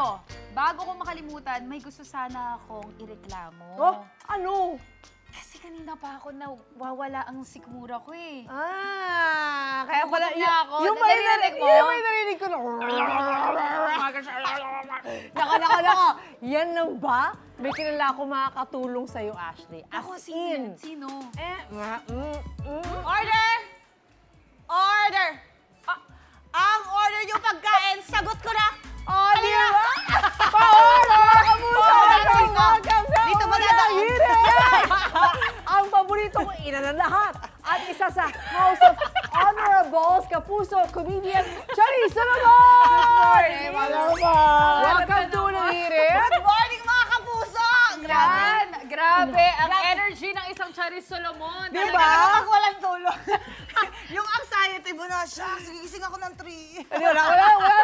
Pero, bago ko makalimutan, may gusto sana akong ireklamo. Oh, ano? Kasi kanina pa ako nawawala ang sikmura ko eh. Kaya pala, Nagutom na ako. yung Naririnig mo? Yung may narinig ko na. Naka. Yan lang ba? May kilala ko makakatulong sa'yo, Ashley. As Ako, in. sino? Order! Order! Ang order yung pagkain, sagot ko na! Oh, di ba? Pa-order! Welcome sa Dito ba Unang dadaan? Hirit! Ang paborito ko, ina ng lahat. At isa sa House of Honorables, kapuso, comedian, Charisse naman! Welcome to Unang Hirit! Good morning mga kapuso! Grabe, ang energy ng isang Charis Solomon. Di Talaga ba? kapag walang tulog. Yung anxiety mo na siya, sigising ako ng 3. Wala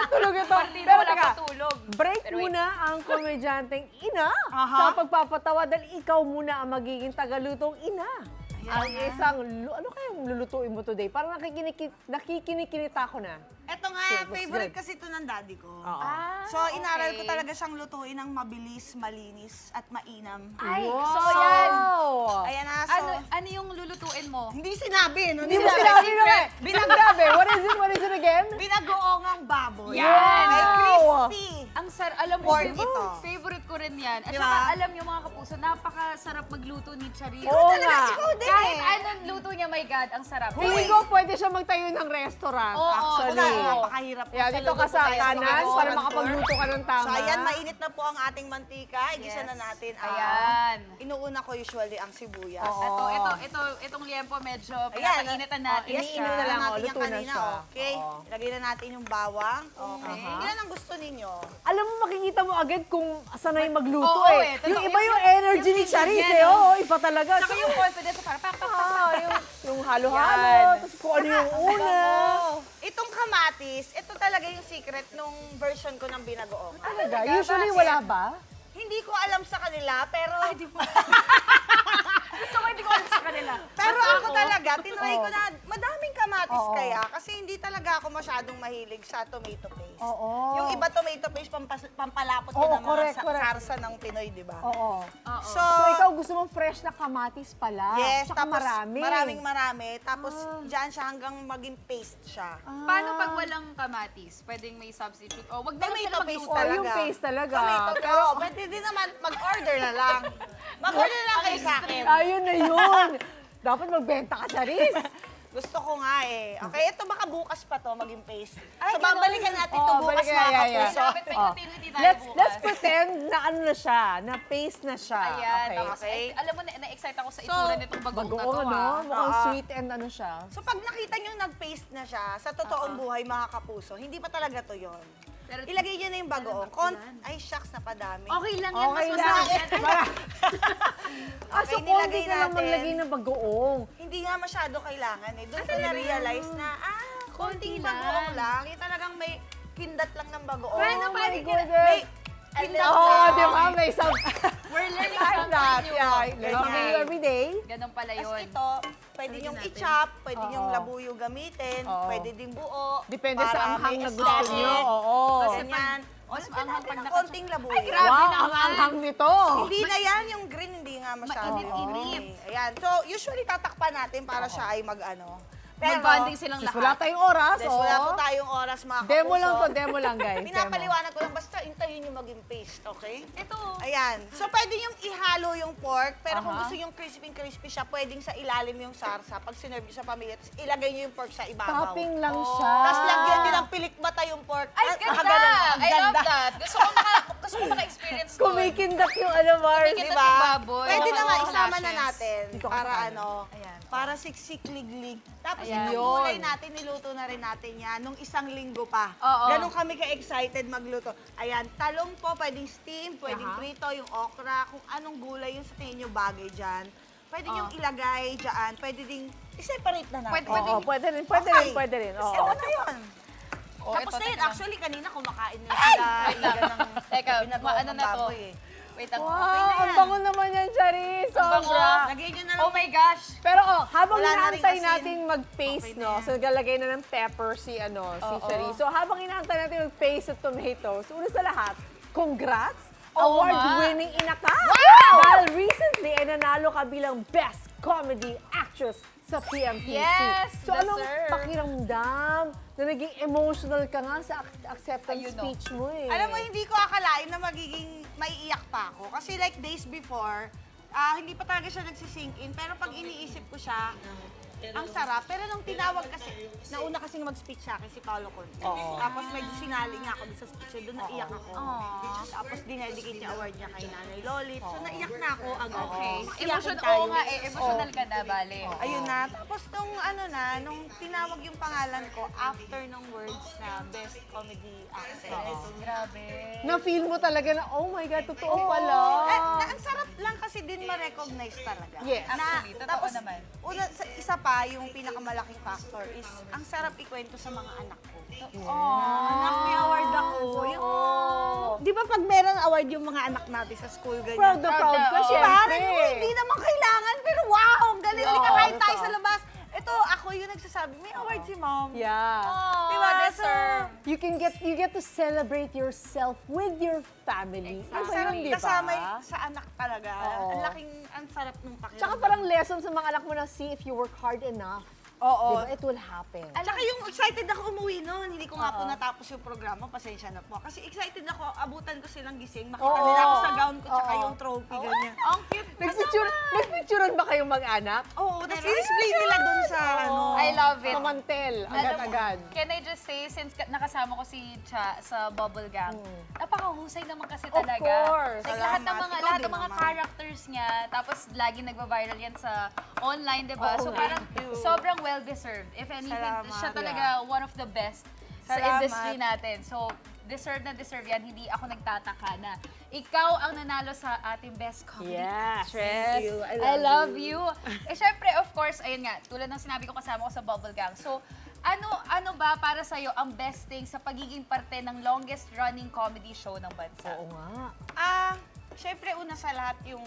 tulog ito. Partida, Pero wala teka, pa tulog. break Pero wait. muna ang komedyanteng ina Aha. sa pagpapatawa dahil ikaw muna ang magiging tagalutong ina. Ang isang, ano kayang lulutuin mo today? Parang nakikinikinita ko na. Eto nga, Looks favorite good. kasi ito ng daddy ko. Oo. So, inaral ko okay. talaga siyang lutuin ng mabilis, malinis, at mainam. Ay, Wow! so yan. Ayan na, so... Ano yung lulutuin mo? Hindi sinabi, no? Hindi mo sinabi na eh. Grabe, what is it again? Binagoong ang baboy. Yan! May crispy. Ang alam mo, Pork ito. favorite ko rin yan. At Di saka ba? alam niyo mga kapuso, napakasarap magluto ni Charis. Oo Talaga, nga. ikaw din Kahit eh. anong luto niya, my God, ang sarap. Hindi ko pwede siya magtayo ng restaurant, Oo, actually. oo. Napakahirap po Yeah, dito ka luto sa tayo kanan restaurant para tour. makapagluto ka ng tama. So, ayan, mainit na po ang ating mantika. Igisa Yes. na natin. Ayan. Inuuna ko usually ang sibuyas. Oo. Itong liempo medyo Ayan. pinapag-initan natin Yes, siya. iniinom na lang. natin Luto yung na kanina. siya. Okay. Oo. Ilagay na natin yung bawang. Okay. Aha. Yan ang gusto ninyo. Alam mo, makikita mo agad kung sanay magluto Oo, eh. eh. Yung Totoo. iba yung energy ni yung Charisse niya, eh. no? Oo, iba talaga. Saka yung confidence, parang pak. Yung halo-halo, Yan. tapos kung ano yung una. Itong kamatis, ito talaga yung secret nung version ko ng binagoong. Talaga? Talaga? Usually Bakit? wala ba? Hindi ko alam sa kanila, pero... Gusto ko hindi ko alam sa kanila. Pero ako talaga, tinry ko na madaming kamatis Oo. kaya kasi hindi talaga ako masyadong mahilig sa tomato paste. Oo. Yung iba tomato paste, pampalapot Oo, ka ng mga correct. sarsa ng Pinoy, di ba? Oo. So, So, ikaw gusto mong fresh na kamatis pala. yes, Tsaka tapos marami. marami. Tapos dyan siya hanggang maging paste siya. Paano pag walang kamatis? Pwedeng may substitute? O, wag naman sila Tomato paste magluto. Oh, talaga. yung paste talaga. Tomato, pero pwede din naman mag-order na lang. Mag-order na lang kayo sa akin. Ayun na yun. Dapat magbenta ka, Charisse. Gusto ko nga eh. Okay, ito baka bukas pa to maging paste. Ay, So, ganun. babalikan natin ito Oo, bukas balikan, mga yeah. kapuso. Dapat may Oh. continuity tayo bukas. Let's pretend na ano na siya, na paste na siya. Ayan, Okay. tapos, Okay. alam mo, na-excite ako sa itsura nitong bagong na to, Bagoong, no? ha? Mukhang Oo. sweet and ano siya. So pag nakita nyo nag-paste na siya, sa totoong buhay mga kapuso, hindi pa talaga to yon. Pero- Ilagay nyo na yung bagoong. Ay, shucks, napadami. Okay lang yan, Okay mas lang. masarap yan. Ah, so Okay, konti nilagay ka lang natin. maglagay ng bagoong. Hindi nga masyado kailangan eh. Doon ko na-realize na, konting Konti bagoong lang. lang. Yung talagang may kindat lang ng bagoong. Paano Oh pwede my ka- goodness. May kindat Oo, lang. di ba? May some... We're learning Like something that. new. Yeah, Ganyan. learning you every day. Ganun pala Tapos yun. ito, pwede Lagyan nyong natin. i-chop, pwede Oo. nyong labuyo gamitin, Oo. pwede ding buo. Depende para sa anghang may na gusto aesthetic. nyo. Oo. Ganyan. Mas Lagyan maanghang natin pag ng naka- konting labuyo. Ay, grabe. Wow, naman. ang anghang nito. Hindi na yan, yung green hindi nga masyado. Mainit-init. Okay. Ayan. So, usually tatakpan natin para siya ay mag-ano. Mag-bonding silang Sis, lahat. wala tayong oras. Des, wala po tayong oras mga kapuso. Demo lang to, demo lang guys. Pinapaliwanag ko lang, basta intayin yung maging paste, okay? Ito. Ayan. So, pwede yung ihalo yung pork, pero kung Aha. gusto yung crispy siya, pwedeng sa ilalim yung sarsa. Pag sinerve nyo sa pamilya, tapos ilagay nyo yung pork sa ibabaw. Topping lang siya. Tapos lagyan nyo ng pilikbata yung pork. Ay, Ah, ganda! ganun. Ang I love ganda. that. Gusto ko maka-experience doon. Kumikindat yung ano, Mars. Kumikindat. Diba? yung baboy. Pwede Oo, naman, oo, isama na flashes. natin. Dito ka Para sa ano, Ayan. para siksik-liglig. Tapos Ayan. itong Yun. gulay natin, niluto na rin natin yan nung isang linggo pa. Oo. Ganon kami ka-excited magluto. Ayan, talong po, pwedeng steam, pwedeng Aha. prito, yung okra, kung anong gulay yung sa tingin nyo bagay dyan. Pwede Oo. yung ilagay dyan, pwede ding i-separate na natin. Pwede- Oo, pwede rin, pwede Okay. rin, pwede rin. Oo. Ito na yun. Oh, Tapos ito, na yun, teka lang. actually kanina kumakain na sila. Wait lang. Teka, binagawa ano ng na to? baboy eh. Wait lang. Wow, Okay na ang yan. bango naman yan, Charis. bango. Sobra. Lagyan nyo na lang. Oh my gosh! Pero habang Wala na rin inaantay asin. natin mag-paste, Okay na no? yan. So, naglalagay na ng pepper si Oo. Charis. So, habang inaantay natin mag-paste sa tomatoes, una sa lahat, Congrats! Oo Award-winning ina ka! Dahil recently ay nanalo ka bilang Best Comedy Actress sa PMPC. Yes, So anong deserve. pakiramdam na naging emotional ka nga sa acceptance Ayun, no. speech mo eh? Alam mo, hindi ko akalain na magiging maiiyak pa ako. Kasi like days before, hindi pa talaga siya nagsisink in. Pero pag iniisip ko siya, ang sarap. Pero nung tinawag kasi, nauna kasing mag-speech sa akin si Paolo Conte. Tapos medyo sinali nga ako sa speech niya, doon naiyak ako. Tapos dinedicate niya award niya kay Nanay Lolit. So naiyak na ako agad. Okay. Iyakin Emotion, tayo. oo nga eh. Emotional ka na, bale. Ayun na. Tapos nung tinawag yung pangalan ko after ng words na Best Comedy Actress. Grabe. Na-feel mo talaga na, oh my God, totoo pala. Ang sarap lang kasi din ma-recognize talaga. Yes. Actually, totoo tapos, naman. Isa pa, yung pinakamalaking factor is, ang sarap ikwento sa mga anak ko. Anak, May award ako. Di ba pag meron award yung mga anak natin sa school, ganyan? Proud na proud ka, Oo. syempre. Parang hindi naman kailangan, pero wow, ang galing. Oo, Kahit tayo totoo. sa labas. Ito, ako yung nagsasabi, may award si mom. Yeah. Diba? deserve. You get to celebrate yourself with your family. Ang Iba sarap yun, di ba? kasama sa anak talaga. Oo. Ang sarap nung pakiramdam. Tsaka parang lesson sa mga anak mo na see if you work hard enough, Oo. di ba, it will happen. Tsaka yung excited ako umuwi noon, hindi ko nga po natapos yung programa, pasensya na po. Kasi excited ako, abutan ko silang gising, makita Oo. nila ako sa gown ko, tsaka Oo. yung trophy, ganyan. Ang cute. Nagpicturean ba kayong mag-anak? Oo, tapos display nila dun sa ano. I love it. Sa mantel, Alam mo, agad-agad. Can I just say, since nakasama ko si Cha sa Bubble Gang, napakahusay naman kasi Of talaga. course. Like, Salamat. Ikaw lahat din ng mga naman. characters niya, tapos lagi nagba-viral yan sa online, di ba? Oo So nga. parang Thank you. sobrang well-deserved. If anything, Salamat. siya talaga one of the best sa Salamat. industry natin. So, deserve na deserve yan. Hindi ako nagtataka na ikaw ang nanalo sa ating best comedy Yes. actress. you. I love you. Eh, syempre, of course, ayun nga, tulad ng sinabi ko, kasama ko sa Bubble Gang. So, ano ba para sa'yo ang best thing sa pagiging parte ng longest running comedy show ng bansa? Oo nga. Syempre una sa lahat yung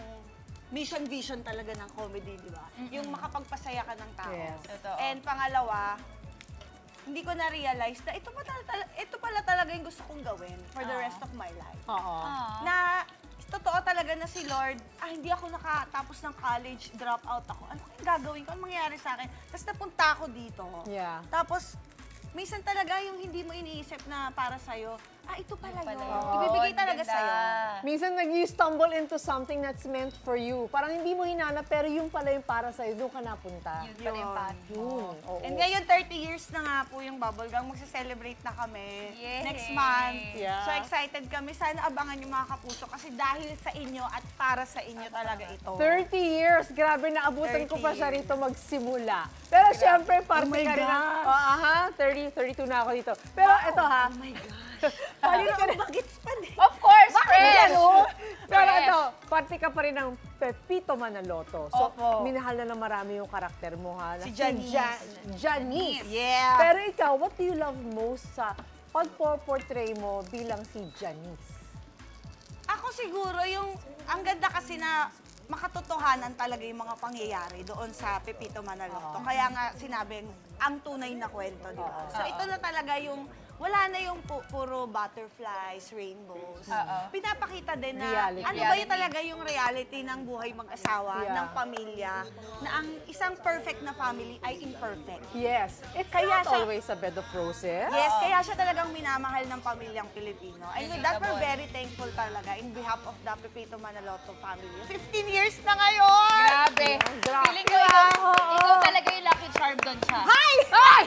mission vision talaga ng comedy, di ba? Yung makapagpasaya ka ng tao. Yes. Totoo. And pangalawa, hindi ko na-realize na ito pala talaga yung gusto kong gawin for the rest of my life. Oo. Na totoo talaga na si Lord, hindi ako nakatapos ng college, drop out ako. Ano kayang gagawin ko? Anong mangyayari sa akin? Tapos napunta ako dito. Yeah. Tapos, minsan talaga yung hindi mo iniisip na para sa'yo, ito pala yun. yun. Ibibigay talaga Ganda. sa'yo. Minsan you stumble into something that's meant for you. Parang hindi mo hinanap, pero yung pala yung para sa'yo, doon ka napunta. Yun pala yung path mo. Yun. Oo. And ngayon, 30 years na nga po yung Bubble Gang. Magse-celebrate na kami Yay! next month. Yeah. So excited kami. Sana abangan yung mga kapuso kasi dahil sa inyo at para sa inyo talaga ito. 30 years, grabe, naabutan ko 30 pa siya rito magsimula. Pero syempre, parte Oh my ka rin. gosh. 32 na ako dito. Pero ito ha, Oh my God. Paano ka bagets pa din? Of course, friend! ano? Pero Fresh. ito, parte ka pa rin ng Pepito Manaloto. So, Opo. minahal na ng marami yung karakter mo ha. Si Janice. Janice. Yeah. Pero ikaw, what do you love most sa pagpo-portray mo bilang si Janice? Ako siguro yung, ang ganda kasi na makatotohanan talaga yung mga pangyayari doon sa Pepito Manaloto. Kaya nga sinabing, ang tunay na kwento, di ba? So ito na talaga yung, wala na yung puro butterflies, rainbows. Pinapakita din na, Reality. ano ba yung talaga yung reality ng buhay mag-asawa, Yeah. ng pamilya, na ang isang perfect na family ay imperfect. Yes. It's Kaya not siya- always a bed of roses. Yes, kaya siya talagang minamahal ng pamilyang Pilipino. And with that, we're Relatable. very thankful talaga in behalf of the Pepito Manaloto family. 15 years na ngayon! Grabe. Grabe. Feeling ko ikaw talaga yung lucky charm doon siya. Hi! Ay!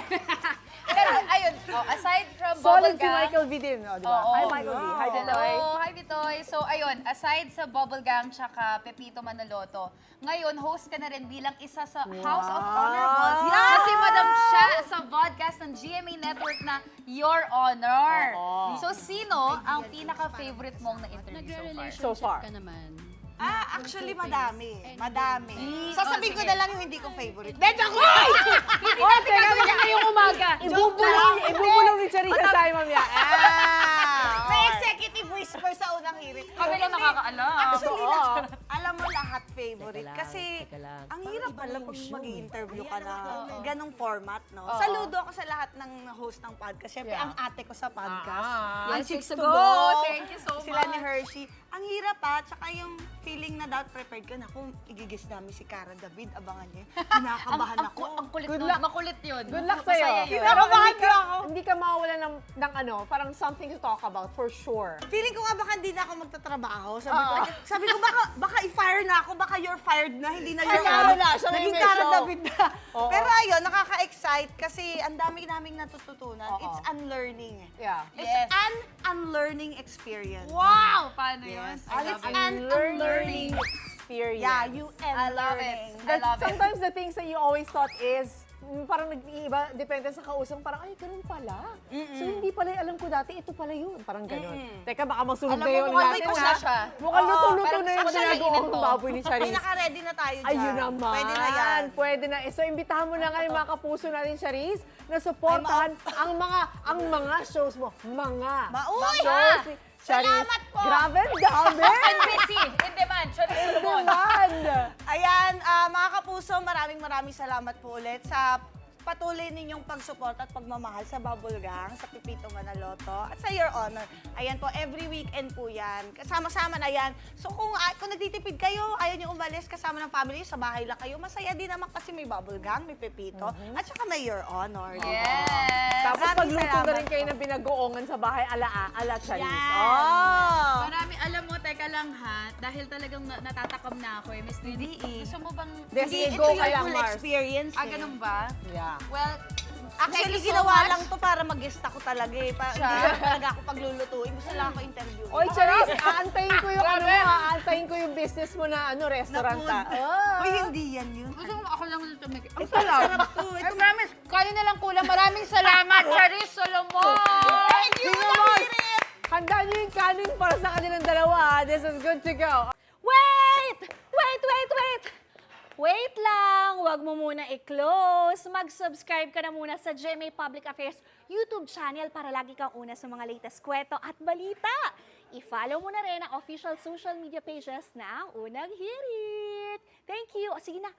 Pero ayun, aside from Solid Bubble si Gang, Michael V din, oh, di ba? Oo. Hi, Michael V. Hi, Hello, Bitoy. hi Bitoy. So ayun, aside sa Bubble Gang tsaka Pepito Manaloto, ngayon host ka na rin bilang isa sa House of Honorables. Yeah! Kasi madam siya sa podcast ng GMA Network na Your Honor. So sino ang pinaka-favorite mong na-interview so far? So far. ka naman. Actually, madami. Madami. Sasabihin ko sige. na lang yung hindi ko favorite. Medyo ako! Ay! Hindi natin gagawin ngayong umaga. Ibubulong ni Charissa sa mamaya. May executive whisper sa unang hirit. Kami lang nakakaalam. Actually, Oo. alam mo lahat favorite. Teka lang, Kasi teka lang. ang hirap pala pag mag-interview ka na ganong format, no? Oo. Saludo ako sa lahat ng host ng podcast. Siyempre, Yeah. ang ate ko sa podcast. Ah. Ang Yes, Chicks to Chicks to Go. Go. Thank you so Sila much. mahirap tsaka yung feeling na dapat prepared ka na kung igigis namin si Cara David, abangan niyo. Kinakabahan ako. Ang kulit Good nun. luck. Makulit yun. Good luck Masaya sa'yo. yun. Pero Kinakabahan ako. hindi ka mawawala ng ano, parang something to talk about, for sure. Feeling ko nga baka hindi na ako magtatrabaho. Sabi ko baka i-fire na ako, baka you're fired na, hindi na you're Cara na, siya na yung naging may Cara show. David na. Oo. Pero ayun, nakaka-excite kasi ang dami naming natututunan. Oo. It's unlearning. Yeah. It's Yes. an unlearning experience. Wow! Paano yun? Yes. I love It's it. an unlearning. experience. Yeah, you I love learning. it. I love it. Sometimes the things that you always thought is, parang nag-iiba, depende sa kausang, parang, ay, ganun pala. So, hindi pala, alam ko dati, ito pala yun. Parang ganun. Teka, baka masunog Alam na mo, yun mukhang natin, may ha? kusa siya. Mukhang Oo, luto-luto parang na yung sakto siya ginagawa kainin ng to. baboy ni Ay, Charis. naka-ready na tayo dyan. Ayun naman. Pwede na yan. Pwede na. So, imbitahan mo na nga yung mga kapuso natin, Charis, na supportahan ang mga shows mo. Uy! shows ni Charis. Salamat po! Grabe, ang dami! And busy. In demand. Charis Solomon. Demand! Ayan, mga kapuso, maraming salamat po ulit sa patuloy ninyong pagsuporta at pagmamahal sa Bubble Gang, sa Pipito Manaloto, at sa Your Honor. Ayan po, every weekend po yan. Kasama-sama na yan. So kung nagtitipid kayo, ayaw nyo umalis kasama ng family, sa bahay lang kayo, masaya din naman kasi may Bubble Gang, may Pipito, at saka may Your Honor. Yes. Tapos Maraming pagluto na salamat rin kayo ng binagoongan sa bahay, ala Charis. Yan. Oh! Marami, alam mo, teka lang ha, dahil talagang natatakam na ako eh, Miss Lily. Gusto mo bang... Des, Hindi, go ito ka yung lang, full Mars. experience. ganun ba? Yeah. Well, Actually, thank you so ginawa much. lang to para mag-guest ako talaga eh. Hindi lang talaga ako paglulutuin. Gusto lang ako interview. Oy, Charis, aantayin ko yung aantayin ko yung business mo na restaurant. Na food. Oh. Uy, hindi yan yun. Gusto mo ako lang ulit tumigil. Ang Ito, sarap to. I promise, kaya na lang kulang. Maraming salamat, Charis Solomon! Thank you, Sino mo? Nahirit! Handa niyo yung kanin para sa kanilang dalawa. This is good to go. Wait! Wait lang! Huwag mo muna i-close. Mag-subscribe ka na muna sa GMA Public Affairs YouTube channel para lagi kang una sa mga latest kwento at balita. I-follow mo na rin ang official social media pages ng Unang Hirit. Thank you. O sige na,